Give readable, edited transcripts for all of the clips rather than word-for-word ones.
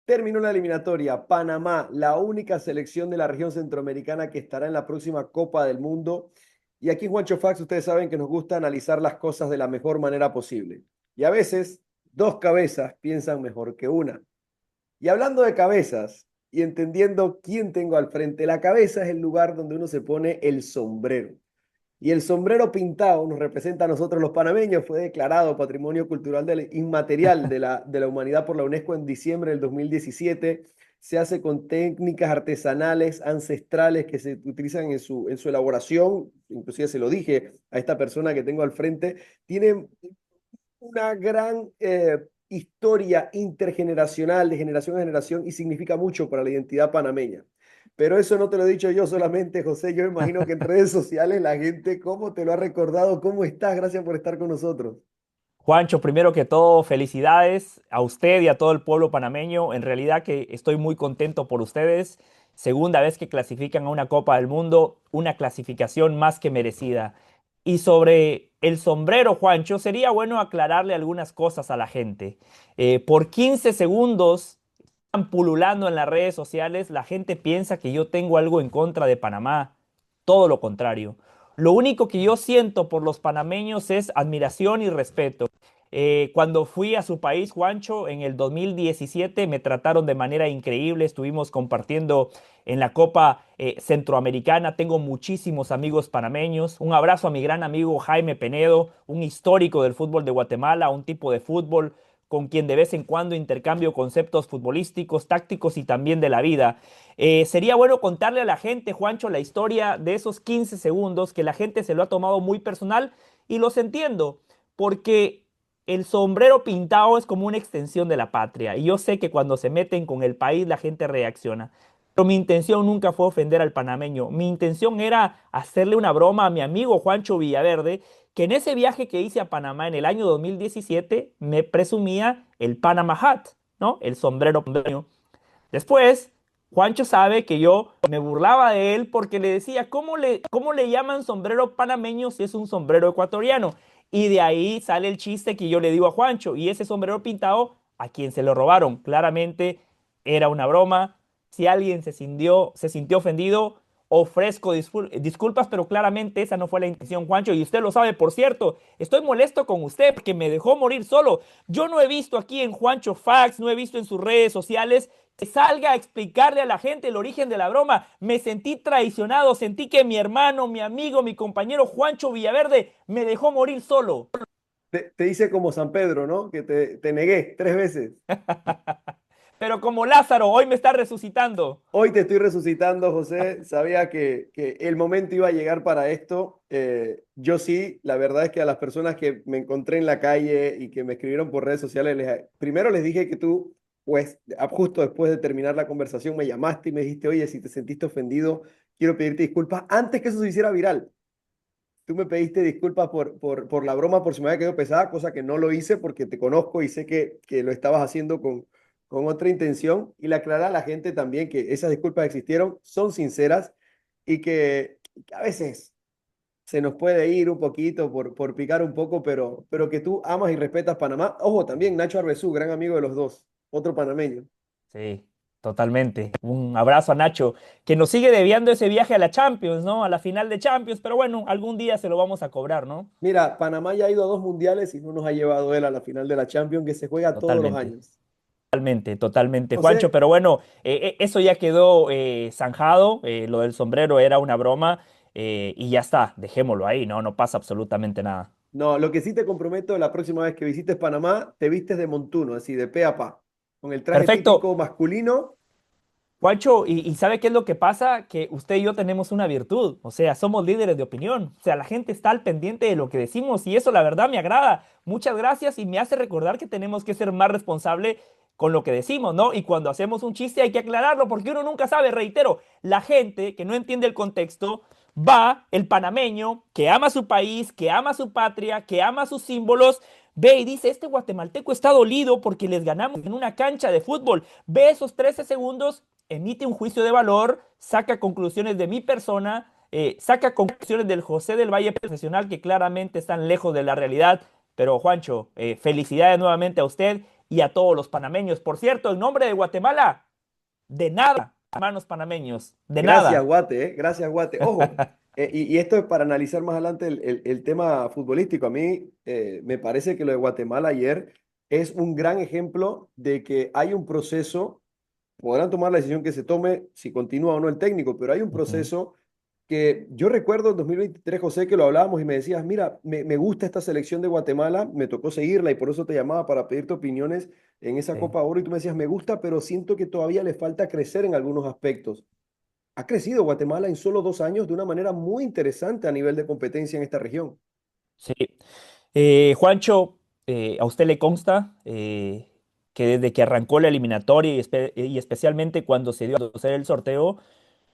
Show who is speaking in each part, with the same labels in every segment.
Speaker 1: Terminó la eliminatoria. Panamá, la única selección de la región centroamericana que estará en la próxima Copa del Mundo. Y aquí en Juancho Fax, ustedes saben que nos gusta analizar las cosas de la mejor manera posible. Y a veces, dos cabezas piensan mejor que una. Y hablando de cabezas y entendiendo quién tengo al frente, la cabeza es el lugar donde uno se pone el sombrero. Y el sombrero pintado nos representa a nosotros los panameños. Fue declarado Patrimonio Cultural Inmaterial de la Humanidad por la UNESCO en diciembre del 2017. Se hace con técnicas artesanales, ancestrales que se utilizan en su elaboración. Inclusive se lo dije a esta persona que tengo al frente. Tiene una gran historia intergeneracional de generación a generación y significa mucho para la identidad panameña. Pero eso no te lo he dicho yo solamente, José. Yo imagino que en redes sociales la gente, ¿cómo te lo ha recordado? ¿Cómo estás? Gracias por estar con nosotros.
Speaker 2: Juancho, primero que todo, felicidades a usted y a todo el pueblo panameño. En realidad que estoy muy contento por ustedes. Segunda vez que clasifican a una Copa del Mundo, una clasificación más que merecida. Y sobre el sombrero, Juancho, sería bueno aclararle algunas cosas a la gente. Por 15 segundos están pululando en las redes sociales, la gente piensa que yo tengo algo en contra de Panamá. Todo lo contrario. Lo único que yo siento por los panameños es admiración y respeto. Cuando fui a su país, Juancho, en el 2017 me trataron de manera increíble, estuvimos compartiendo en la Copa Centroamericana, tengo muchísimos amigos panameños, un abrazo a mi gran amigo Jaime Penedo, un histórico del fútbol de Guatemala, un tipo de fútbol con quien de vez en cuando intercambio conceptos futbolísticos, tácticos y también de la vida. Sería bueno contarle a la gente, Juancho, la historia de esos 15 segundos que la gente se lo ha tomado muy personal y los entiendo, porque el sombrero pintado es como una extensión de la patria y yo sé que cuando se meten con el país la gente reacciona. Pero mi intención nunca fue ofender al panameño. Mi intención era hacerle una broma a mi amigo Juancho Villaverde, que en ese viaje que hice a Panamá en el año 2017 me presumía el Panama Hat, ¿no? El sombrero panameño. Después, Juancho sabe que yo me burlaba de él porque le decía, ¿cómo le llaman sombrero panameño si es un sombrero ecuatoriano? Y de ahí sale el chiste que yo le digo a Juancho, y ese sombrero pintado, ¿a quién se lo robaron? Claramente era una broma. Si alguien se sintió ofendido, ofrezco disculpas, pero claramente esa no fue la intención, Juancho, y usted lo sabe. Por cierto, estoy molesto con usted porque me dejó morir solo. Yo no he visto aquí en Juancho Fax, no he visto en sus redes sociales que salga a explicarle a la gente el origen de la broma. Me sentí traicionado, sentí que mi hermano, mi amigo, mi compañero Juancho Villaverde me dejó morir solo.
Speaker 1: Te hice como San Pedro, ¿no? Que te negué 3 veces.
Speaker 2: Pero como Lázaro, hoy me está resucitando.
Speaker 1: Hoy te estoy resucitando, José. Sabía que el momento iba a llegar para esto. Yo sí, la verdad es que a las personas que me encontré en la calle y que me escribieron por redes sociales, primero les dije que tú, pues, justo después de terminar la conversación, me llamaste y me dijiste, oye, si te sentiste ofendido, quiero pedirte disculpas antes que eso se hiciera viral. Tú me pediste disculpas por la broma, por si me había quedado pesada, cosa que no lo hice porque te conozco y sé que lo estabas haciendo con otra intención. Y le aclaré a la gente también que esas disculpas existieron, son sinceras y que a veces se nos puede ir un poquito por picar un poco, pero que tú amas y respetas Panamá. Ojo, también Nacho Arbezú, gran amigo de los dos, otro panameño.
Speaker 2: Sí, totalmente. Un abrazo a Nacho, que nos sigue debiendo ese viaje a la Champions, ¿no? A la final de Champions, pero bueno, algún día se lo vamos a cobrar, ¿no?
Speaker 1: Mira, Panamá ya ha ido a 2 mundiales y no nos ha llevado él a la final de la Champions que se juega todos los
Speaker 2: Totalmente.
Speaker 1: años.
Speaker 2: Totalmente, totalmente, Juancho,
Speaker 1: José,
Speaker 2: pero bueno, eso ya quedó zanjado, lo del sombrero era una broma y ya está, dejémoslo ahí, ¿no? No pasa absolutamente nada.
Speaker 1: no, lo que sí te comprometo, la próxima vez que visites Panamá, te vistes de montuno, así de pe a pa, con el traje
Speaker 2: Perfecto,
Speaker 1: típico masculino.
Speaker 2: Juancho, y ¿sabe qué es lo que pasa? Que usted y yo tenemos una virtud, o sea, somos líderes de opinión, o sea, la gente está al pendiente de lo que decimos y eso la verdad me agrada. Muchas gracias y me hace recordar que tenemos que ser más responsable con lo que decimos, ¿no? Y cuando hacemos un chiste hay que aclararlo porque uno nunca sabe, reitero, la gente que no entiende el contexto va, el panameño, que ama su país, que ama su patria, que ama sus símbolos, ve y dice, este guatemalteco está dolido porque les ganamos en una cancha de fútbol, ve esos 13 segundos, emite un juicio de valor, saca conclusiones de mi persona, saca conclusiones del José del Valle profesional que claramente están lejos de la realidad. Pero Juancho, felicidades nuevamente a usted y a todos los panameños. Por cierto, en nombre de Guatemala, de nada, hermanos panameños, de
Speaker 1: Gracias,
Speaker 2: nada.
Speaker 1: Guate, ¿eh? Gracias, Guate. Ojo, y esto es para analizar más adelante el tema futbolístico. A mí me parece que lo de Guatemala ayer es un gran ejemplo de que hay un proceso. Podrán tomar la decisión que se tome si continúa o no el técnico, pero hay un
Speaker 2: Ujú,
Speaker 1: proceso que yo recuerdo en 2023, José, que lo hablábamos y me decías, mira, me gusta esta selección de Guatemala, me tocó seguirla y por eso te llamaba para pedirte opiniones en esa
Speaker 2: sí.
Speaker 1: Copa Oro y tú me decías, me gusta, pero siento que todavía le falta crecer en algunos aspectos. Ha crecido Guatemala en solo 2 años de una manera muy interesante a nivel de competencia en esta región.
Speaker 2: Sí. Juancho, ¿a usted le consta que desde que arrancó la eliminatoria y especialmente cuando se dio a conocer el sorteo,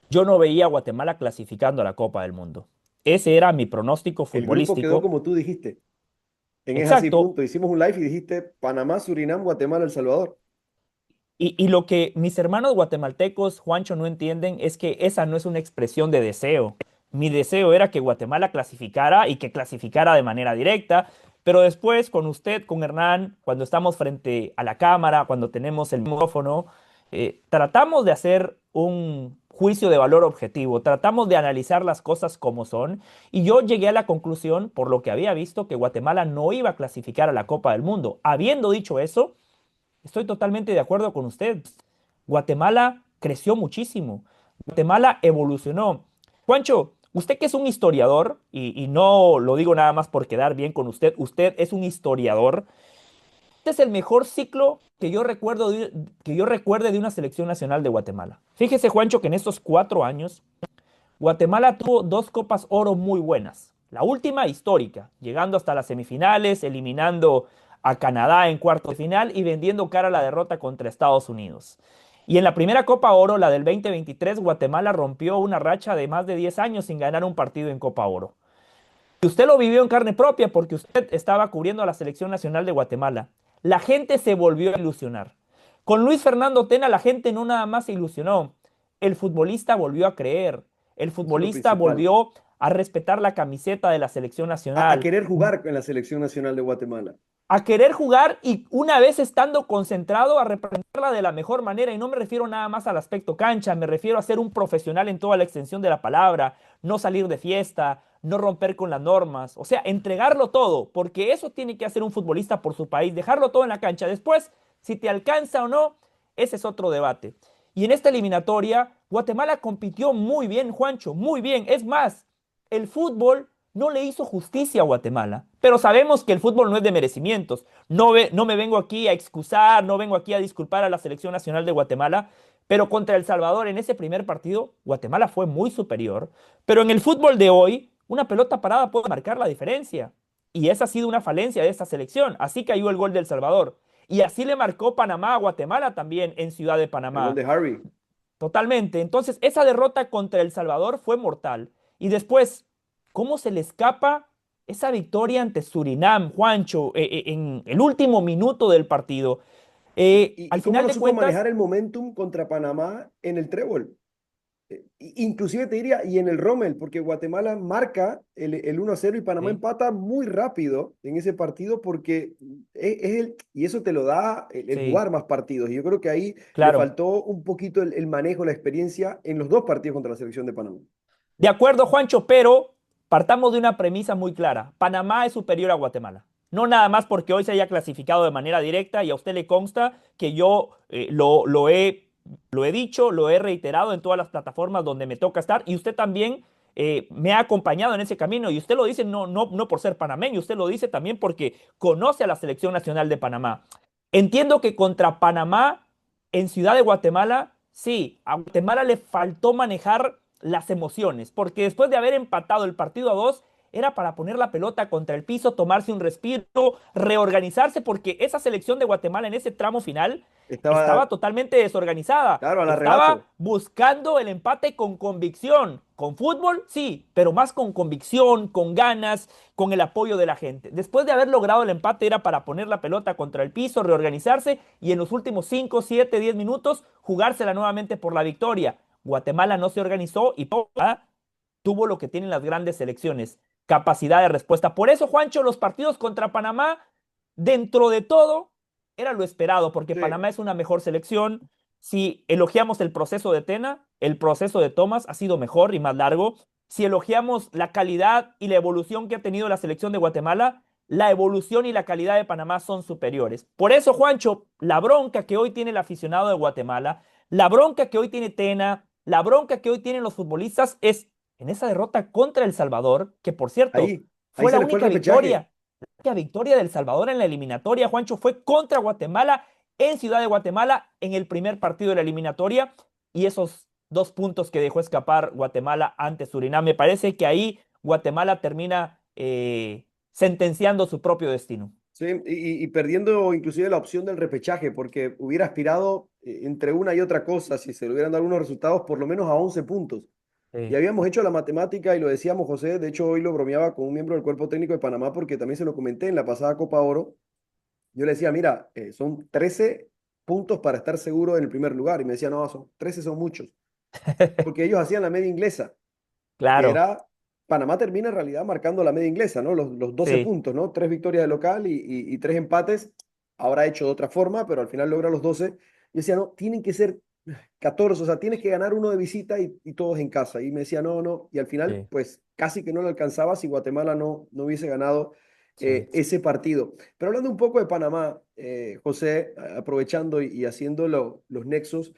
Speaker 2: yo no veía a Guatemala clasificando a la Copa del Mundo? Ese era mi pronóstico
Speaker 1: El grupo quedó
Speaker 2: futbolístico.
Speaker 1: como tú dijiste, en Es Así,
Speaker 2: Exacto.
Speaker 1: punto. Hicimos un live y dijiste Panamá, Surinam, Guatemala, El Salvador.
Speaker 2: Y lo que mis hermanos guatemaltecos, Juancho, no entienden es que esa no es una expresión de deseo. Mi deseo era que Guatemala clasificara y que clasificara de manera directa, pero después con usted, con Hernán, cuando estamos frente a la cámara, cuando tenemos el micrófono, tratamos de hacer un juicio de valor objetivo, tratamos de analizar las cosas como son, y yo llegué a la conclusión, por lo que había visto, que Guatemala no iba a clasificar a la Copa del Mundo. Habiendo dicho eso, estoy totalmente de acuerdo con usted. Guatemala creció muchísimo. Guatemala evolucionó. Juancho, usted que es un historiador, y no lo digo nada más por quedar bien con usted, usted es un historiador. Este es el mejor ciclo que yo recuerde de una selección nacional de Guatemala. Fíjese, Juancho, que en estos 4 años Guatemala tuvo dos Copas Oro muy buenas. La última histórica, llegando hasta las semifinales, eliminando a Canadá en cuarto de final y vendiendo cara a la derrota contra Estados Unidos. Y en la primera Copa Oro, la del 2023, Guatemala rompió una racha de más de 10 años sin ganar un partido en Copa Oro. Y usted lo vivió en carne propia porque usted estaba cubriendo a la selección nacional de Guatemala. La gente se volvió a ilusionar. Con Luis Fernando Tena la gente no nada más se ilusionó, el futbolista volvió a creer, el
Speaker 1: Eso es lo
Speaker 2: futbolista
Speaker 1: principal.
Speaker 2: volvió a respetar la camiseta de la selección
Speaker 1: A
Speaker 2: nacional,
Speaker 1: querer jugar en la selección nacional de Guatemala.
Speaker 2: a querer jugar y una vez estando concentrado a representarla de la mejor manera. Y no me refiero nada más al aspecto cancha, me refiero a ser un profesional en toda la extensión de la palabra, no salir de fiesta, no romper con las normas, o sea, entregarlo todo, porque eso tiene que hacer un futbolista por su país, dejarlo todo en la cancha. Después, si te alcanza o no, ese es otro debate. Y en esta eliminatoria, Guatemala compitió muy bien, Juancho, muy bien. Es más, el fútbol no le hizo justicia a Guatemala. Pero sabemos que el fútbol no es de merecimientos. No me vengo aquí a excusar, no vengo aquí a disculpar a la selección nacional de Guatemala, pero contra El Salvador en ese primer partido, Guatemala fue muy superior. Pero en el fútbol de hoy, una pelota parada puede marcar la diferencia. Y esa ha sido una falencia de esta selección. Así cayó el gol de El Salvador. Y así le marcó Panamá a Guatemala también en Ciudad de
Speaker 1: El gol
Speaker 2: Panamá.
Speaker 1: de Harry.
Speaker 2: Totalmente. Entonces, esa derrota contra El Salvador fue mortal. Y después, ¿cómo se le escapa esa victoria ante Surinam, Juancho, en el último minuto del partido?
Speaker 1: Y
Speaker 2: Al
Speaker 1: cómo
Speaker 2: final
Speaker 1: no
Speaker 2: de
Speaker 1: supo
Speaker 2: cuentas,
Speaker 1: manejar el momentum contra Panamá en el trébol. Inclusive te diría, y en el Rommel, porque Guatemala marca el 1-0 y Panamá
Speaker 2: sí,
Speaker 1: empata muy rápido en ese partido porque y eso te lo da el
Speaker 2: sí,
Speaker 1: jugar más partidos. Y yo creo que ahí le
Speaker 2: claro.
Speaker 1: faltó un poquito el manejo, la experiencia en los dos partidos contra la selección de Panamá.
Speaker 2: De acuerdo, Juancho, pero partamos de una premisa muy clara. Panamá es superior a Guatemala. No nada más porque hoy se haya clasificado de manera directa y a usted le consta que yo lo he dicho, lo he reiterado en todas las plataformas donde me toca estar y usted también me ha acompañado en ese camino y usted lo dice no por ser panameño, usted lo dice también porque conoce a la selección nacional de Panamá. Entiendo que contra Panamá en Ciudad de Guatemala, sí, a Guatemala le faltó manejar las emociones, porque después de haber empatado el partido a dos, era para poner la pelota contra el piso, tomarse un respiro, reorganizarse, porque esa selección de Guatemala en ese tramo final estaba
Speaker 1: Estaba,
Speaker 2: totalmente desorganizada.
Speaker 1: claro, al
Speaker 2: Estaba
Speaker 1: arrebato.
Speaker 2: buscando el empate con convicción. Con fútbol, sí, pero más con convicción, con ganas, con el apoyo de la gente. Después de haber logrado el empate era para poner la pelota contra el piso, reorganizarse y en los últimos 5, 7, 10 minutos jugársela nuevamente por la victoria. Guatemala no se organizó y tuvo lo que tienen las grandes selecciones, capacidad de respuesta. Por eso, Juancho, los partidos contra Panamá, dentro de todo, era lo esperado, porque
Speaker 1: Sí,
Speaker 2: Panamá es una mejor selección. Si elogiamos el proceso de Tena, el proceso de Thomas ha sido mejor y más largo. Si elogiamos la calidad y la evolución que ha tenido la selección de Guatemala, la evolución y la calidad de Panamá son superiores. Por eso, Juancho, la bronca que hoy tiene el aficionado de Guatemala, la bronca que hoy tiene Tena, la bronca que hoy tienen los futbolistas es en esa derrota contra El Salvador, que por cierto,
Speaker 1: ahí
Speaker 2: fue
Speaker 1: se
Speaker 2: la
Speaker 1: le fue el
Speaker 2: única
Speaker 1: repechaje.
Speaker 2: victoria. La única victoria del Salvador en la eliminatoria, Juancho, fue contra Guatemala en Ciudad de Guatemala en el primer partido de la eliminatoria y esos 2 puntos que dejó escapar Guatemala ante Surinam. Me parece que ahí Guatemala termina sentenciando su propio destino.
Speaker 1: Sí, y perdiendo inclusive la opción del repechaje, porque hubiera aspirado entre una y otra cosa, si se le hubieran dado algunos resultados, por lo menos a 11 puntos. Y
Speaker 2: Sí.
Speaker 1: habíamos hecho la matemática y lo decíamos, José, de hecho hoy lo bromeaba con un miembro del cuerpo técnico de Panamá porque también se lo comenté en la pasada Copa Oro. Yo le decía, mira, son 13 puntos para estar seguro en el primer lugar. Y me decía, no, 13 son muchos, porque ellos hacían la media inglesa, que
Speaker 2: Claro,
Speaker 1: era, Panamá termina en realidad marcando la media inglesa, ¿no? Los 12
Speaker 2: sí,
Speaker 1: puntos, ¿no? Tres victorias de local y tres empates. Habrá hecho de otra forma, pero al final logra los 12. Yo decía, no, tienen que ser 14, o sea, tienes que ganar uno de visita y todos en casa. Y me decía, no, no. Y al final,
Speaker 2: sí,
Speaker 1: pues casi que no lo alcanzaba si Guatemala no hubiese ganado
Speaker 2: sí.
Speaker 1: ese partido. Pero hablando un poco de Panamá, José, aprovechando y haciendo los nexos,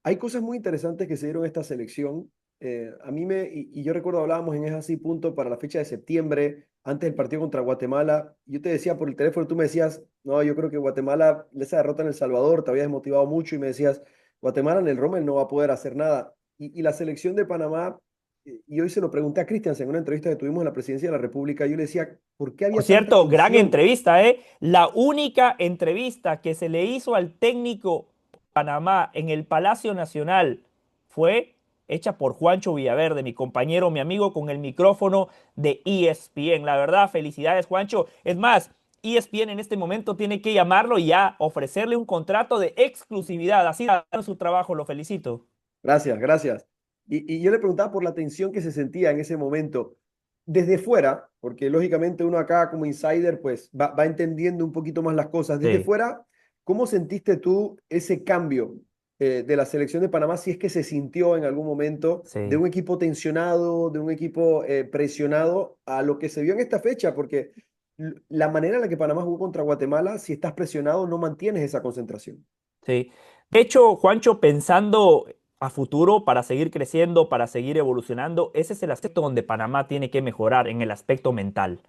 Speaker 1: hay cosas muy interesantes que se dieron en esta selección. A mí y yo recuerdo hablábamos en ese así punto para la fecha de septiembre, antes del partido contra Guatemala. Yo te decía por el teléfono, tú me decías, no, yo creo que Guatemala, esa derrota en El Salvador, te había desmotivado mucho y me decías, Guatemala en el Rommel no va a poder hacer nada. Y la selección de Panamá, y hoy se lo pregunté a Cristian en una entrevista que tuvimos en la presidencia de la República, yo le decía, ¿por qué
Speaker 2: Por
Speaker 1: había tanta
Speaker 2: cierto, gran
Speaker 1: tensión?
Speaker 2: entrevista, ¿eh? La única entrevista que se le hizo al técnico Panamá en el Palacio Nacional fue hecha por Juancho Villaverde, mi compañero, mi amigo, con el micrófono de ESPN. La verdad, felicidades, Juancho. Es más, ESPN en este momento tiene que llamarlo y ya ofrecerle un contrato de exclusividad. Así en su trabajo, lo felicito.
Speaker 1: Gracias, gracias. Y yo le preguntaba por la tensión que se sentía en ese momento. Desde fuera, porque lógicamente uno acá como insider pues va entendiendo un poquito más las cosas. Desde
Speaker 2: Sí,
Speaker 1: fuera, ¿cómo sentiste tú ese cambio de la selección de Panamá, si es que se sintió en algún momento de
Speaker 2: sí.
Speaker 1: un equipo tensionado, de un equipo presionado a lo que se vio en esta fecha? Porque la manera en la que Panamá jugó contra Guatemala, si estás presionado, no mantienes esa concentración.
Speaker 2: Sí. De hecho, Juancho, pensando a futuro para seguir creciendo, para seguir evolucionando, ese es el aspecto donde Panamá tiene que mejorar en el aspecto mental.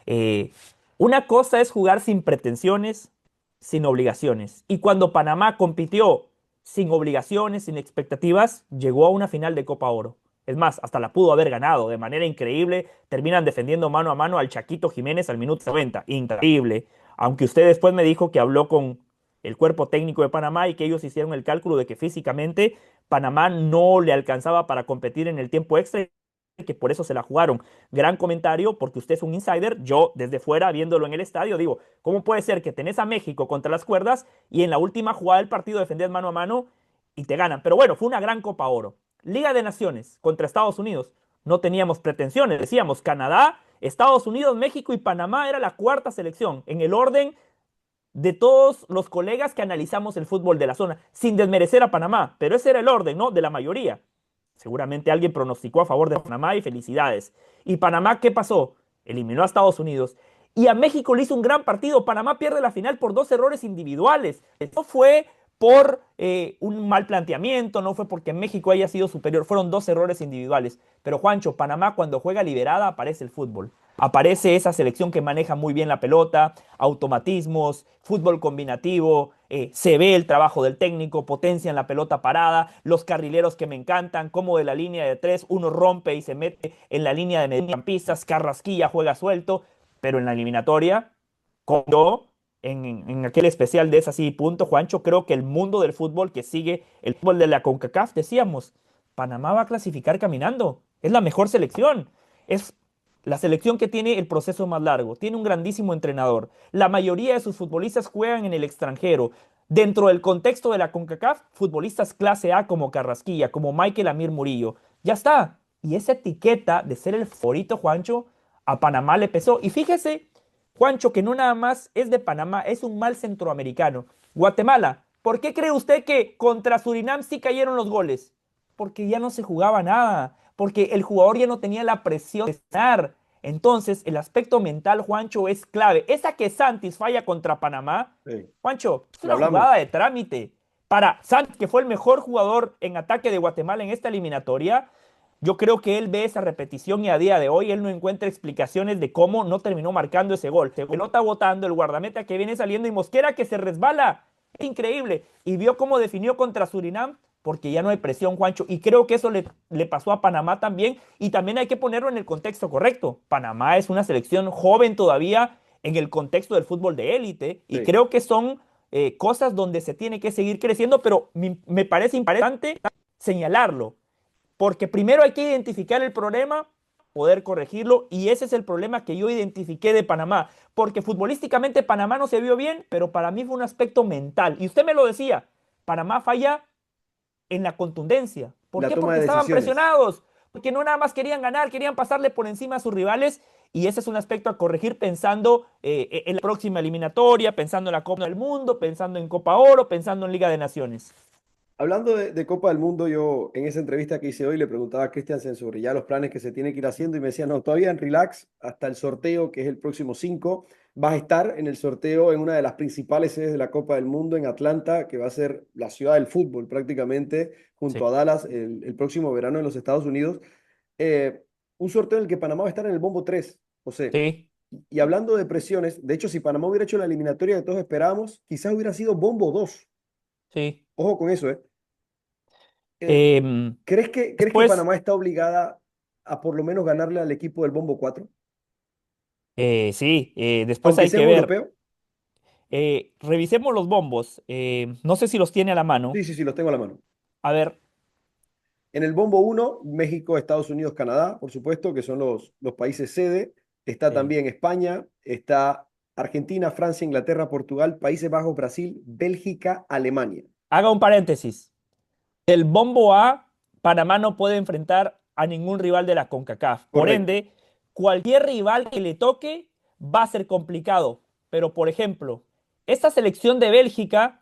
Speaker 2: Eh, una cosa es jugar sin pretensiones, sin obligaciones. Y cuando Panamá compitió sin obligaciones, sin expectativas, llegó a una final de Copa Oro. Es más, hasta la pudo haber ganado de manera increíble. Terminan defendiendo mano a mano al Chaquito Jiménez al minuto 90. Increíble. Aunque usted después me dijo que habló con el cuerpo técnico de Panamá y que ellos hicieron el cálculo de que físicamente Panamá no le alcanzaba para competir en el tiempo extra y que por eso se la jugaron. Gran comentario, porque usted es un insider. Yo, desde fuera, viéndolo en el estadio, digo, ¿cómo puede ser que tenés a México contra las cuerdas y en la última jugada del partido defendés mano a mano y te ganan? Pero bueno, fue una gran Copa Oro. Liga de Naciones contra Estados Unidos. No teníamos pretensiones. Decíamos Canadá, Estados Unidos, México y Panamá era la cuarta selección en el orden de todos los colegas que analizamos el fútbol de la zona, sin desmerecer a Panamá, pero ese era el orden, ¿no? De la mayoría. Seguramente alguien pronosticó a favor de Panamá y felicidades. ¿Y Panamá qué pasó? Eliminó a Estados Unidos. Y a México le hizo un gran partido. Panamá pierde la final por 2 errores individuales. No fue por un mal planteamiento, no fue porque México haya sido superior, fueron 2 errores individuales. Pero Juancho, Panamá cuando juega liberada aparece el fútbol. Aparece esa selección que maneja muy bien la pelota, automatismos, fútbol combinativo, se ve el trabajo del técnico, potencia en la pelota parada, los carrileros que me encantan, como de la línea de tres uno rompe y se mete en la línea de mediocampistas, Carrasquilla juega suelto, pero en la eliminatoria, como yo, en aquel especial de ese así punto, Juancho, creo que el mundo del fútbol que sigue, el fútbol de la CONCACAF, decíamos, Panamá va a clasificar caminando, es la mejor selección, es la selección que tiene el proceso más largo, tiene un grandísimo entrenador. La mayoría de sus futbolistas juegan en el extranjero. Dentro del contexto de la CONCACAF, futbolistas clase A como Carrasquilla, como Michael Amir Murillo. Ya está. Y esa etiqueta de ser el favorito, Juancho, a Panamá le pesó. Y fíjese Juancho, que no nada más es de Panamá, es un mal centroamericano. Guatemala, ¿por qué cree usted que contra Surinam sí cayeron los goles? Porque ya no se jugaba nada, porque el jugador ya no tenía la presión de estar. Entonces, el aspecto mental, Juancho, es clave. Esa que Santis falla contra Panamá,
Speaker 1: Sí,
Speaker 2: Juancho, es
Speaker 1: lo
Speaker 2: una
Speaker 1: hablamos.
Speaker 2: jugada de trámite. Para Santis, que fue el mejor jugador en ataque de Guatemala en esta eliminatoria, yo creo que él ve esa repetición y a día de hoy él no encuentra explicaciones de cómo no terminó marcando ese gol. Se pelota botando, el guardameta que viene saliendo y Mosquera que se resbala. Es increíble. Y vio cómo definió contra Surinam porque ya no hay presión, Juancho. Y creo que eso le pasó a Panamá también. Y también hay que ponerlo en el contexto correcto. Panamá es una selección joven todavía en el contexto del fútbol de élite. Y
Speaker 1: Sí.
Speaker 2: creo que son cosas donde se tiene que seguir creciendo, pero me parece importante señalarlo. Porque primero hay que identificar el problema, poder corregirlo, y ese es el problema que yo identifiqué de Panamá. Porque futbolísticamente Panamá no se vio bien, pero para mí fue un aspecto mental. Y usted me lo decía, Panamá falla en la contundencia. ¿Por
Speaker 1: La
Speaker 2: qué?
Speaker 1: toma
Speaker 2: Porque
Speaker 1: de
Speaker 2: estaban
Speaker 1: decisiones.
Speaker 2: presionados, porque no nada más querían ganar, querían pasarle por encima a sus rivales. Y ese es un aspecto a corregir pensando en la próxima eliminatoria, pensando en la Copa del Mundo, pensando en Copa Oro, pensando en Liga de Naciones.
Speaker 1: Hablando de Copa del Mundo, yo en esa entrevista que hice hoy le preguntaba a Christiansen sobre ya los planes que se tienen que ir haciendo y me decía, no, todavía en relax hasta el sorteo, que es el próximo 5. Vas a estar en el sorteo en una de las principales sedes de la Copa del Mundo en Atlanta, que va a ser la ciudad del fútbol prácticamente,
Speaker 2: Sí.
Speaker 1: junto a Dallas el próximo verano en los Estados Unidos. Eh, un sorteo en el que Panamá va a estar en el bombo 3, José.
Speaker 2: Sí,
Speaker 1: Y hablando de presiones, de hecho, si Panamá hubiera hecho la eliminatoria que todos esperábamos, quizás hubiera sido bombo 2.
Speaker 2: sí.
Speaker 1: Ojo con eso, ¿eh? Eh,
Speaker 2: Em,
Speaker 1: ¿crees que
Speaker 2: Después,
Speaker 1: Panamá está obligada a por lo menos ganarle al equipo del Bombo 4,
Speaker 2: sí, después
Speaker 1: aunque
Speaker 2: hay
Speaker 1: sea
Speaker 2: que
Speaker 1: un
Speaker 2: ver.
Speaker 1: europeo?
Speaker 2: Revisemos los bombos. No sé si los tiene a la mano.
Speaker 1: Sí, sí, sí, los tengo a la mano.
Speaker 2: A ver,
Speaker 1: En el Bombo 1, México, Estados Unidos, Canadá, por supuesto, que son los países sede. Está
Speaker 2: sí.
Speaker 1: también España, está Argentina, Francia, Inglaterra, Portugal, Países Bajos, Brasil, Bélgica, Alemania.
Speaker 2: Haga un paréntesis. El bombo A, Panamá no puede enfrentar a ningún rival de la CONCACAF. Por
Speaker 1: Correcto,
Speaker 2: ende, cualquier rival que le toque va a ser complicado. Pero, por ejemplo, esta selección de Bélgica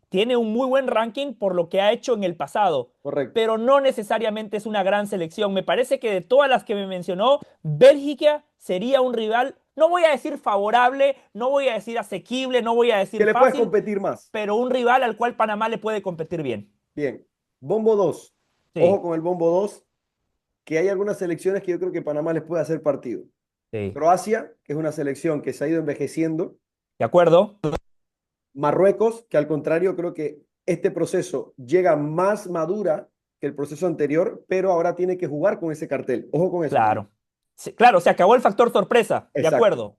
Speaker 2: tiene un muy buen ranking por lo que ha hecho en el pasado,
Speaker 1: correcto.
Speaker 2: pero no necesariamente es una gran selección. Me parece que de todas las que me mencionó, Bélgica sería un rival, no voy a decir favorable, no voy a decir asequible, no voy a
Speaker 1: ¿Qué
Speaker 2: decir
Speaker 1: le puedes
Speaker 2: fácil,
Speaker 1: competir más?
Speaker 2: pero un rival al cual Panamá le puede competir bien.
Speaker 1: Bien. Bombo 2. Ojo
Speaker 2: Sí,
Speaker 1: con el Bombo 2, que hay algunas selecciones que yo creo que Panamá les puede hacer partido.
Speaker 2: sí.
Speaker 1: Croacia, que es una selección que se ha ido envejeciendo.
Speaker 2: ¿De acuerdo?
Speaker 1: Marruecos, que al contrario creo que este proceso llega más madura que el proceso anterior, pero ahora tiene que jugar con ese cartel. Ojo con eso.
Speaker 2: Claro. Sí, claro, se acabó el factor sorpresa. De
Speaker 1: Exacto.
Speaker 2: acuerdo.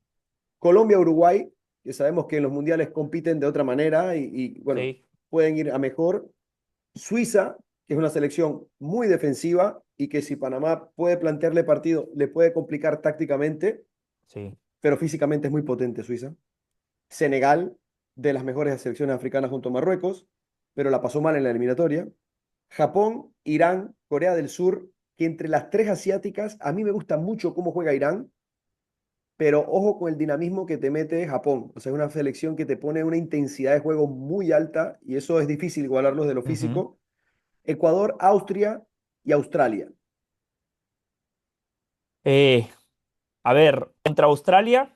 Speaker 1: Colombia, Uruguay, que sabemos que en los mundiales compiten de otra manera bueno,
Speaker 2: Sí,
Speaker 1: pueden ir a mejor. Suiza, que es una selección muy defensiva y que si Panamá puede plantearle partido, le puede complicar tácticamente,
Speaker 2: sí.
Speaker 1: pero físicamente es muy potente Suiza. Senegal, de las mejores selecciones africanas junto a Marruecos, pero la pasó mal en la eliminatoria. Japón, Irán, Corea del Sur, que entre las tres asiáticas, a mí me gusta mucho cómo juega Irán, pero ojo con el dinamismo que te mete Japón. O sea, es una selección que te pone una intensidad de juego muy alta y eso es difícil igualarlos de lo
Speaker 2: Ujú.
Speaker 1: físico. Ecuador, Austria y Australia.
Speaker 2: Eh, a ver, contra Australia,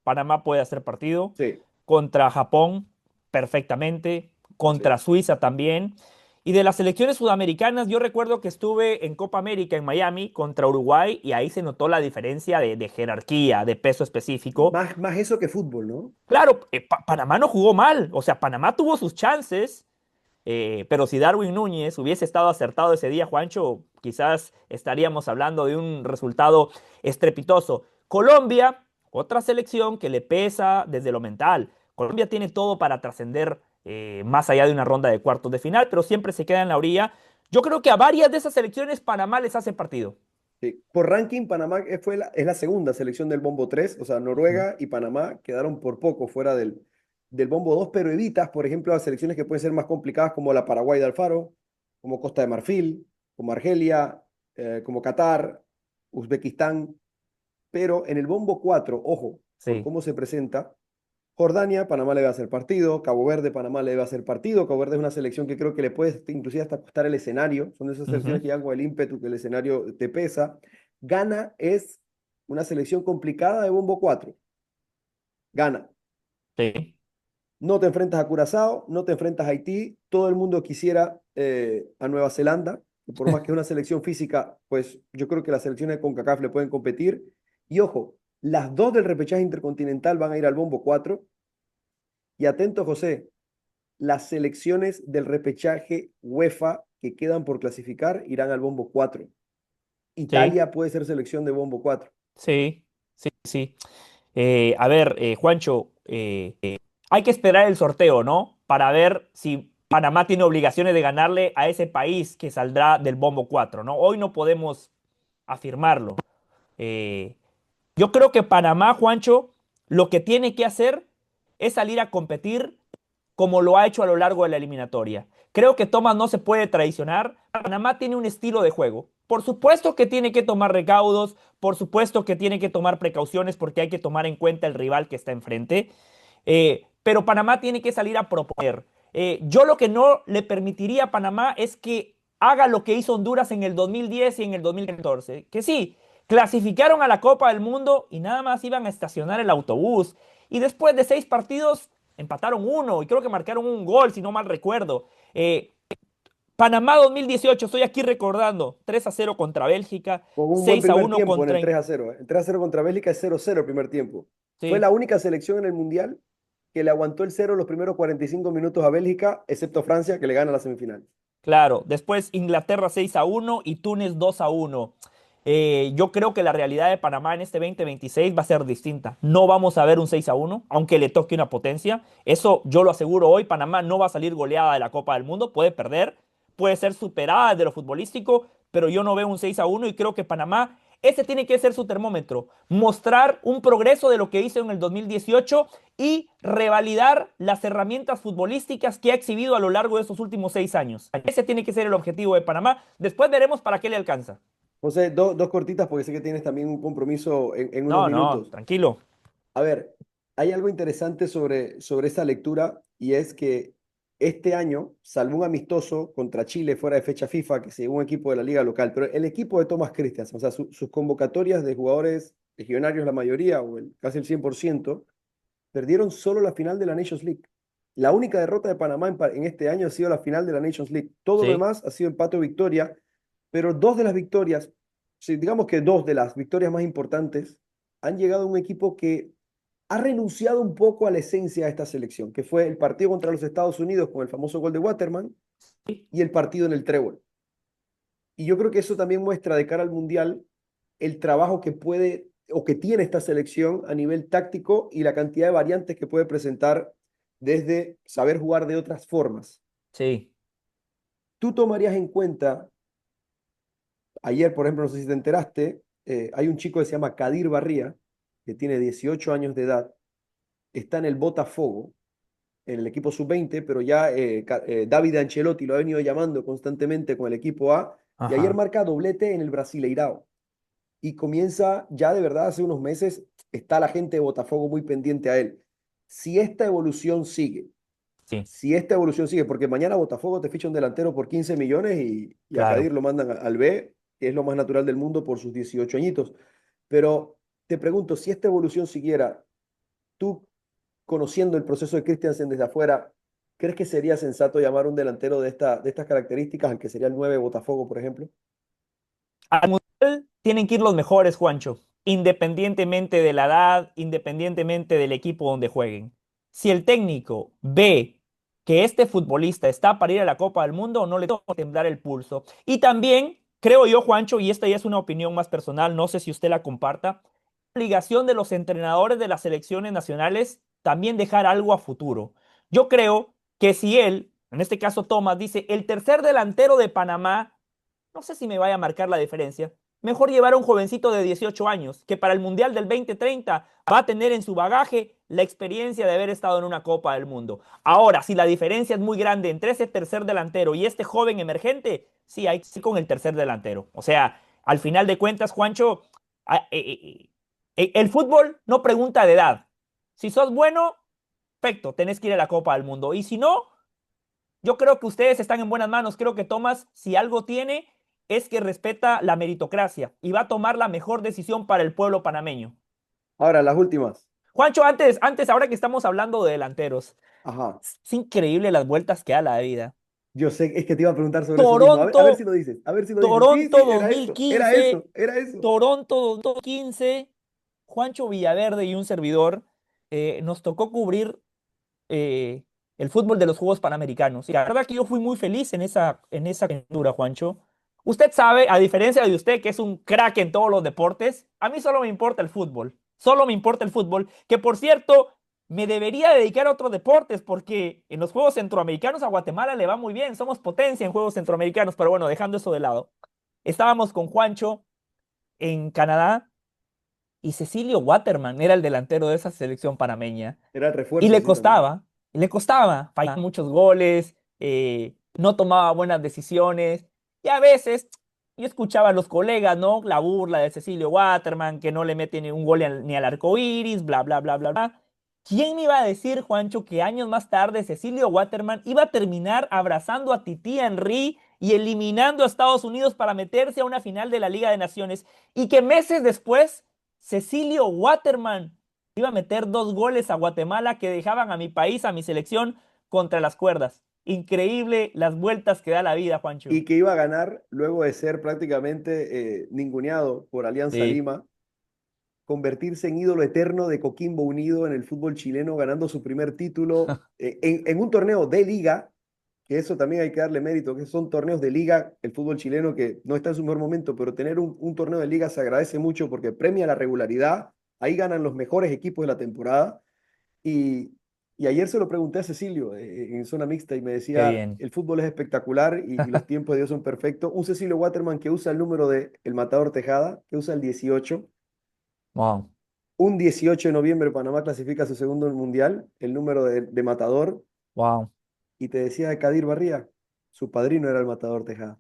Speaker 2: Panamá puede hacer partido.
Speaker 1: Sí,
Speaker 2: Contra Japón, perfectamente.
Speaker 1: sí.
Speaker 2: Contra Suiza también. Y de las selecciones sudamericanas, yo recuerdo que estuve en Copa América en Miami contra Uruguay y ahí se notó la diferencia de jerarquía, de peso específico.
Speaker 1: Más eso que fútbol, ¿no?
Speaker 2: Claro, Panamá no jugó mal, o sea, Panamá tuvo sus chances, pero si Darwin Núñez hubiese estado acertado ese día, Juancho, quizás estaríamos hablando de un resultado estrepitoso. Colombia, otra selección que le pesa desde lo mental. Colombia tiene todo para trascender más allá de una ronda de cuartos de final, pero siempre se queda en la orilla. Yo creo que a varias de esas selecciones Panamá les hace partido.
Speaker 1: Sí. Por ranking, Panamá es la segunda selección del Bombo 3, o sea,
Speaker 2: Ujú.
Speaker 1: Noruega y Panamá quedaron por poco fuera del Bombo 2, pero evitas, por ejemplo, las selecciones que pueden ser más complicadas como la Paraguay de Alfaro, como Costa de Marfil, como Argelia, como Qatar, Uzbekistán, pero en el Bombo 4, ojo, por
Speaker 2: Sí.
Speaker 1: cómo se presenta. Jordania, Panamá le va a hacer partido. Cabo Verde, Panamá le va a hacer partido. Cabo Verde es una selección que creo que le puede inclusive hasta costar el escenario. Son de esas selecciones
Speaker 2: Ujú.
Speaker 1: que llegan con el ímpetu que el escenario te pesa. Ghana es una selección complicada de bombo 4. Ghana.
Speaker 2: Sí.
Speaker 1: No te enfrentas a Curazao, no te enfrentas a Haití. Todo el mundo quisiera a Nueva Zelanda. Y por más que es una selección física, pues yo creo que las selecciones de CONCACAF le pueden competir. Y ojo, las dos del repechaje intercontinental van a ir al bombo 4. Y atento, José, las selecciones del repechaje UEFA que quedan por clasificar irán al bombo 4.
Speaker 2: Sí.
Speaker 1: Italia puede ser selección de bombo 4.
Speaker 2: Sí. Sí. Sí. A ver, Juancho, hay que esperar el sorteo, ¿no? Para ver si Panamá tiene obligaciones de ganarle a ese país que saldrá del bombo 4, ¿no? Hoy no podemos afirmarlo. Eh, yo creo que Panamá, Juancho, lo que tiene que hacer es salir a competir como lo ha hecho a lo largo de la eliminatoria. Creo que Thomas no se puede traicionar. Panamá tiene un estilo de juego. Por supuesto que tiene que tomar recaudos, por supuesto que tiene que tomar precauciones porque hay que tomar en cuenta el rival que está enfrente. Pero Panamá tiene que salir a proponer. Yo lo que no le permitiría a Panamá es que haga lo que hizo Honduras en el 2010 y en el 2014. Que sí, clasificaron a la Copa del Mundo y nada más iban a estacionar el autobús. Y después de 6 partidos empataron uno y creo que marcaron un gol, si no mal recuerdo. Panamá 2018, estoy aquí recordando, 3-0 contra Bélgica,
Speaker 1: Con un buen
Speaker 2: seis a
Speaker 1: primer
Speaker 2: uno
Speaker 1: tiempo en el
Speaker 2: contra...
Speaker 1: 3-0. El 3-0 contra Bélgica es 0-0 el primer tiempo. Fue la
Speaker 2: Sí,
Speaker 1: única selección en el Mundial que le aguantó el 0 los primeros 45 minutos a Bélgica, excepto Francia, que le gana la semifinal.
Speaker 2: claro. Después Inglaterra 6-1 y Túnez 2-1. Yo creo que la realidad de Panamá en este 2026 va a ser distinta. No vamos a ver un 6-1, aunque le toque una potencia. Eso yo lo aseguro hoy. Panamá no va a salir goleada de la Copa del Mundo. Puede perder, puede ser superada desde lo futbolístico, pero yo no veo un 6-1 y creo que Panamá, ese tiene que ser su termómetro. Mostrar un progreso de lo que hizo en el 2018 y revalidar las herramientas futbolísticas que ha exhibido a lo largo de estos últimos 6 años. Ese tiene que ser el objetivo de Panamá. Después veremos para qué le alcanza.
Speaker 1: José, dos cortitas porque sé que tienes también un compromiso en unos
Speaker 2: No, no,
Speaker 1: minutos.
Speaker 2: tranquilo.
Speaker 1: A ver, hay algo interesante sobre esta lectura y es que este año, salvo un amistoso contra Chile fuera de fecha FIFA, que se llevó un equipo de la liga local, pero el equipo de Thomas Christiansen, o sea, sus convocatorias de jugadores legionarios, la mayoría, o casi el 100%, perdieron solo la final de la Nations League. La única derrota de Panamá en este año ha sido la final de la Nations League. Todo lo
Speaker 2: Sí,
Speaker 1: demás ha sido empate o victoria, pero dos de las victorias, sí, digamos que dos de las victorias más importantes, han llegado a un equipo que ha renunciado un poco a la esencia de esta selección, que fue el partido contra los Estados Unidos con el famoso gol de Waterman
Speaker 2: sí,
Speaker 1: y el partido en el Trébol. Y yo creo que eso también muestra de cara al Mundial el trabajo que puede o que tiene esta selección a nivel táctico y la cantidad de variantes que puede presentar desde saber jugar de otras formas.
Speaker 2: sí.
Speaker 1: ¿Tú tomarías en cuenta, ayer por ejemplo, no sé si te enteraste, hay un chico que se llama Kadir Barría, que tiene 18 años de edad, está en el Botafogo, en el equipo sub-20, pero ya David Ancelotti lo ha venido llamando constantemente con el equipo A, y ayer
Speaker 2: Ajá.
Speaker 1: marca doblete en el Brasileirao. Y comienza ya de verdad hace unos meses, está la gente de Botafogo muy pendiente a él. Si esta evolución sigue,
Speaker 2: Sí,
Speaker 1: si esta evolución sigue, porque mañana Botafogo te ficha un delantero por 15 millones y a
Speaker 2: claro.
Speaker 1: Kadir lo mandan al B, que es lo más natural del mundo por sus 18 añitos. Pero te pregunto, si esta evolución siguiera, tú conociendo el proceso de Christiansen desde afuera, ¿crees que sería sensato llamar a un delantero de estas características, al que sería el 9 Botafogo, por ejemplo?
Speaker 2: Al Mundial tienen que ir los mejores, Juancho, independientemente de la edad, independientemente del equipo donde jueguen. Si el técnico ve que este futbolista está para ir a la Copa del Mundo, no le toca temblar el pulso. Y también, creo yo, Juancho, y esta ya es una opinión más personal, no sé si usted la comparta, obligación de los entrenadores de las selecciones nacionales también dejar algo a futuro. Yo creo que si él, en este caso Tomás, dice, el tercer delantero de Panamá, no sé si me vaya a marcar la diferencia. Mejor llevar a un jovencito de 18 años que para el Mundial del 2030 va a tener en su bagaje la experiencia de haber estado en una Copa del Mundo. Ahora, si la diferencia es muy grande entre ese tercer delantero y este joven emergente, sí, hay que ir con el tercer delantero. O sea, al final de cuentas, Juancho, El fútbol no pregunta de edad. Si sos bueno, perfecto, tenés que ir a la Copa del Mundo. Y si no, yo creo que ustedes están en buenas manos. Creo que Tomás, si algo tiene, es que respeta la meritocracia y va a tomar la mejor decisión para el pueblo panameño.
Speaker 1: Ahora, las últimas.
Speaker 2: Juancho, ahora que estamos hablando de delanteros,
Speaker 1: Ajá.
Speaker 2: es increíble las vueltas que da la vida.
Speaker 1: Yo sé, es que te iba a preguntar sobre eso mismo. A ver si
Speaker 2: Toronto,
Speaker 1: lo dices. A ver si lo dices. Sí,
Speaker 2: Toronto
Speaker 1: sí, era eso. Era
Speaker 2: 2015,
Speaker 1: eso. Era eso.
Speaker 2: Toronto 2015, Juancho Villaverde y un servidor nos tocó cubrir eh, el fútbol de los Juegos Panamericanos. Y la verdad que yo fui muy feliz en esa aventura, Juancho. Usted sabe, a diferencia de usted, que es un crack en todos los deportes, a mí solo me importa el fútbol. Solo me importa el fútbol, que por cierto, me debería dedicar a otros deportes, porque en los Juegos Centroamericanos a Guatemala le va muy bien. Somos potencia en Juegos Centroamericanos, pero bueno, dejando eso de lado. Estábamos con Juancho en Canadá y Cecilio Waterman era el delantero de esa selección panameña.
Speaker 1: Era el
Speaker 2: Y
Speaker 1: refuerzo, sí, también.
Speaker 2: le costaba, fallaba muchos goles, no tomaba buenas decisiones. Y a veces yo escuchaba a los colegas, ¿no? La burla de Cecilio Waterman, que no le mete ni un gol ni al arco iris, bla, bla, bla, bla, bla. ¿Quién me iba a decir, Juancho, que años más tarde Cecilio Waterman iba a terminar abrazando a Titi Henry y eliminando a Estados Unidos para meterse a una final de la Liga de Naciones? Y que meses después, Cecilio Waterman iba a meter 2 goles a Guatemala que dejaban a mi país, a mi selección, contra las cuerdas. Increíble las vueltas que da la vida, Juancho.
Speaker 1: Y que iba a ganar luego de ser prácticamente ninguneado por Alianza
Speaker 2: Sí.
Speaker 1: Lima, convertirse en ídolo eterno de Coquimbo Unido en el fútbol chileno, ganando su primer título en un torneo de liga, que eso también hay que darle mérito, que son torneos de liga, el fútbol chileno que no está en su mejor momento, pero tener un torneo de liga se agradece mucho porque premia la regularidad, ahí ganan los mejores equipos de la temporada. Y, y ayer se lo pregunté a Cecilio en zona mixta y me
Speaker 2: Qué
Speaker 1: decía,
Speaker 2: bien.
Speaker 1: el fútbol es espectacular y los tiempos de Dios son perfectos. Un Cecilio Waterman que usa el número de El Matador Tejada, que usa el 18.
Speaker 2: Wow,
Speaker 1: Un 18 de noviembre Panamá clasifica su segundo mundial, el número de Matador.
Speaker 2: wow,
Speaker 1: Y te decía de Kadir Barría, su padrino era el Matador Tejada.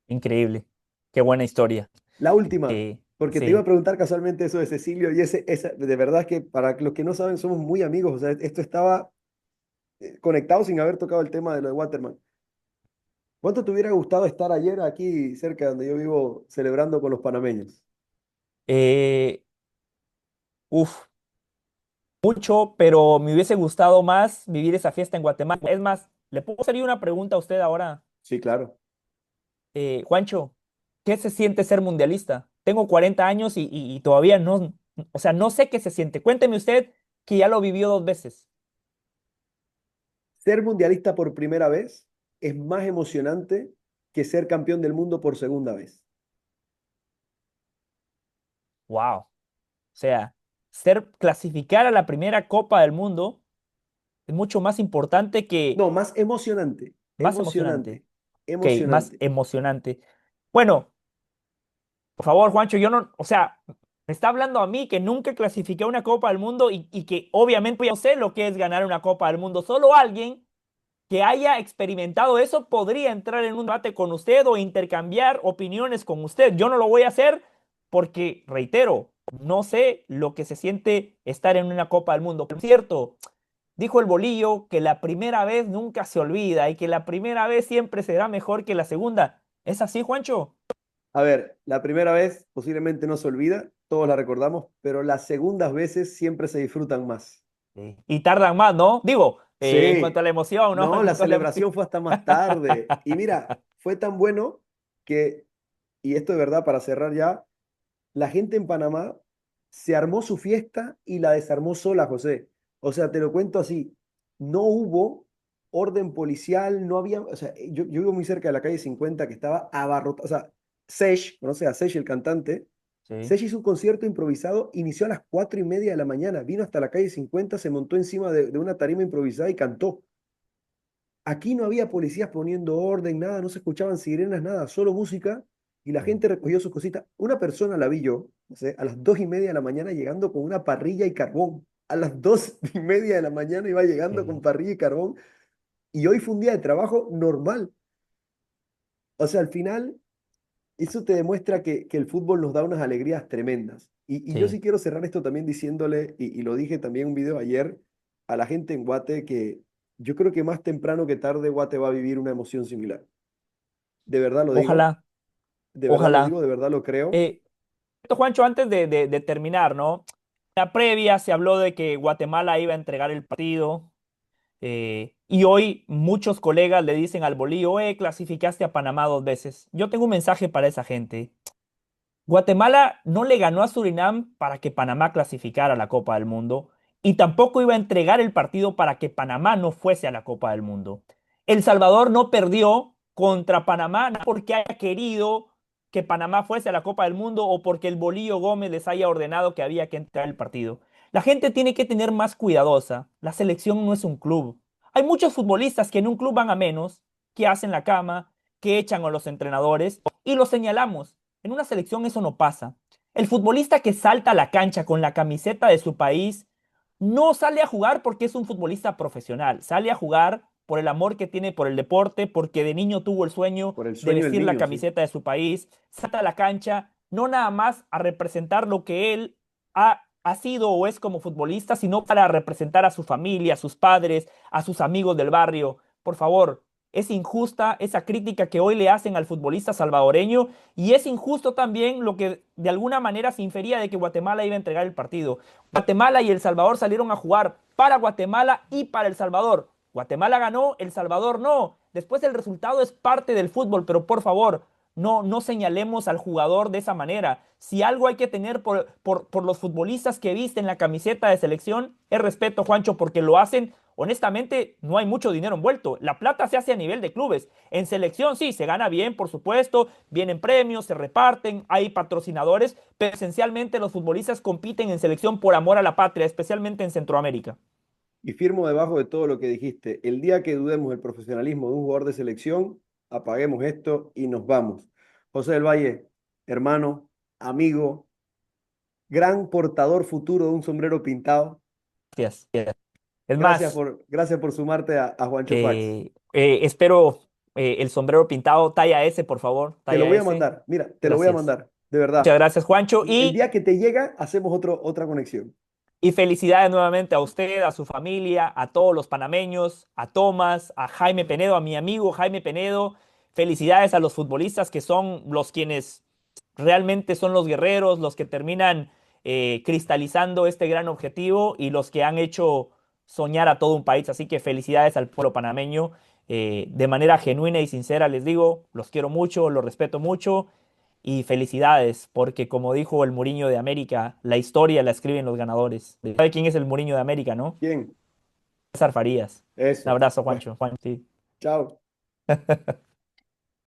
Speaker 2: increíble. Qué buena historia.
Speaker 1: La última,
Speaker 2: Eh,
Speaker 1: porque te iba a
Speaker 2: sí.
Speaker 1: preguntar casualmente eso de Cecilio y de verdad que para los que no saben somos muy amigos, o sea, esto estaba conectado sin haber tocado el tema de lo de Waterman. ¿Cuánto te hubiera gustado estar ayer aquí cerca de donde yo vivo celebrando con los panameños?
Speaker 2: Eh, uf, mucho, pero me hubiese gustado más vivir esa fiesta en Guatemala. Es más, ¿le puedo hacer yo una pregunta a usted ahora?
Speaker 1: Sí, claro.
Speaker 2: Juancho, ¿qué se siente ser mundialista? Tengo 40 años y todavía no, o sea, no sé qué se siente. Cuénteme usted que ya lo vivió 2 veces.
Speaker 1: Ser mundialista por primera vez es más emocionante que ser campeón del mundo por segunda vez.
Speaker 2: Wow. O sea, clasificar a la primera Copa del Mundo es mucho más importante que,
Speaker 1: No, más emocionante,
Speaker 2: más emocionante. Ok, más
Speaker 1: emocionante.
Speaker 2: emocionante. Bueno, por favor, Juancho, yo no, o sea, me está hablando a mí que nunca clasifiqué a una Copa del Mundo y que obviamente yo no sé lo que es ganar una Copa del Mundo. Solo alguien que haya experimentado eso podría entrar en un debate con usted o intercambiar opiniones con usted. Yo no lo voy a hacer porque, reitero, no sé lo que se siente estar en una Copa del Mundo. Por cierto, dijo el Bolillo que la primera vez nunca se olvida y que la primera vez siempre será mejor que la segunda. ¿Es así, Juancho?
Speaker 1: A ver, la primera vez posiblemente no se olvida, todos la recordamos, pero las segundas veces siempre se disfrutan más.
Speaker 2: Sí. Y tardan más, ¿no? Digo, en cuanto
Speaker 1: Sí,
Speaker 2: a la emoción, ¿no?
Speaker 1: no,
Speaker 2: En
Speaker 1: la
Speaker 2: cuanto a la emoción.
Speaker 1: celebración fue hasta más tarde. Y mira, fue tan bueno que, y esto de verdad para cerrar ya, la gente en Panamá se armó su fiesta y la desarmó sola, José. O sea, te lo cuento así, no hubo orden policial, no había, o sea, yo vivo muy cerca de la calle 50 que estaba abarrotada, o sea, Sesh, conoce a Sesh, el cantante,
Speaker 2: Sí.
Speaker 1: Sesh hizo un concierto improvisado, inició a las 4:30 de la mañana, vino hasta la calle 50, se montó encima de una tarima improvisada y cantó. Aquí no había policías poniendo orden, nada, no se escuchaban sirenas, nada, solo música y la
Speaker 2: Sí.
Speaker 1: gente recogió sus cositas. Una persona la vi yo, no sé, a las 2:30 de la mañana llegando con una parrilla y carbón. A las 2:30 de la mañana iba llegando con
Speaker 2: Sí.
Speaker 1: parrilla y carbón y hoy fue un día de trabajo normal. O sea, al final eso te demuestra que el fútbol nos da unas alegrías tremendas. Y yo sí
Speaker 2: Sí.
Speaker 1: quiero cerrar esto también diciéndole, y lo dije también en un video ayer, a la gente en Guate, que yo creo que más temprano que tarde Guate va a vivir una emoción similar. De verdad lo digo,
Speaker 2: Ojalá,
Speaker 1: de verdad lo
Speaker 2: ojalá.
Speaker 1: digo, de verdad lo creo.
Speaker 2: Eh, Juancho, antes de terminar, ¿no? En la previa se habló de que Guatemala iba a entregar el partido. Y hoy muchos colegas le dicen al Bolillo, clasificaste a Panamá 2 veces. Yo tengo un mensaje para esa gente. Guatemala no le ganó a Surinam para que Panamá clasificara a la Copa del Mundo y tampoco iba a entregar el partido para que Panamá no fuese a la Copa del Mundo. El Salvador no perdió contra Panamá no porque haya querido que Panamá fuese a la Copa del Mundo o porque el Bolillo Gómez les haya ordenado que había que entrar el partido. La gente tiene que tener más cuidadosa. La selección no es un club. Hay muchos futbolistas que en un club van a menos, que hacen la cama, que echan a los entrenadores y los señalamos. En una selección eso no pasa. El futbolista que salta a la cancha con la camiseta de su país no sale a jugar porque es un futbolista profesional, sale a jugar por el amor que tiene por el deporte, porque de niño tuvo el sueño
Speaker 1: Por el
Speaker 2: de
Speaker 1: sueño del
Speaker 2: vestir la
Speaker 1: niño, sí.
Speaker 2: camiseta de su país, salta a la cancha no nada más a representar lo que él ha sido o es como futbolista, sino para representar a su familia, a sus padres, a sus amigos del barrio. Por favor, es injusta esa crítica que hoy le hacen al futbolista salvadoreño y es injusto también lo que de alguna manera se infería de que Guatemala iba a entregar el partido. Guatemala y El Salvador salieron a jugar para Guatemala y para El Salvador. Guatemala ganó, El Salvador no. Después el resultado es parte del fútbol, pero por favor, no señalemos al jugador de esa manera. Si algo hay que tener por los futbolistas que visten la camiseta de selección, es respeto, Juancho, porque lo hacen. Honestamente, no hay mucho dinero envuelto. La plata se hace a nivel de clubes. En selección sí, se gana bien, por supuesto, vienen premios, se reparten, hay patrocinadores, pero esencialmente los futbolistas compiten en selección por amor a la patria, especialmente en Centroamérica.
Speaker 1: Y firmo debajo de todo lo que dijiste. El día que dudemos del profesionalismo de un jugador de selección, apaguemos esto y nos vamos. José del Valle, hermano, amigo, gran portador futuro de un sombrero pintado.
Speaker 2: Gracias. Es más,
Speaker 1: Gracias por sumarte a Juancho Fax.
Speaker 2: espero el sombrero pintado, talla S, por favor,
Speaker 1: Te lo
Speaker 2: talla
Speaker 1: voy a
Speaker 2: S.
Speaker 1: mandar, mira, te lo voy a
Speaker 2: Gracias.
Speaker 1: mandar, de
Speaker 2: Muchas
Speaker 1: verdad.
Speaker 2: gracias, Juancho.
Speaker 1: El día que te llega, hacemos otra conexión.
Speaker 2: Y felicidades nuevamente a usted, a su familia, a todos los panameños, a Tomás, a Jaime Penedo, a mi amigo Jaime Penedo. Felicidades a los futbolistas que son los quienes realmente son los guerreros, los que terminan cristalizando este gran objetivo y los que han hecho soñar a todo un país. Así que felicidades al pueblo panameño. De manera genuina y sincera les digo, los quiero mucho, los respeto mucho y felicidades, porque como dijo el Mourinho de América, la historia la escriben los ganadores. ¿Sabe quién es el Mourinho de América, no?
Speaker 1: Bien,
Speaker 2: César Farías. Un
Speaker 1: eso.
Speaker 2: abrazo,
Speaker 1: Bueno,
Speaker 2: Juancho. Juan, sí.
Speaker 1: chao.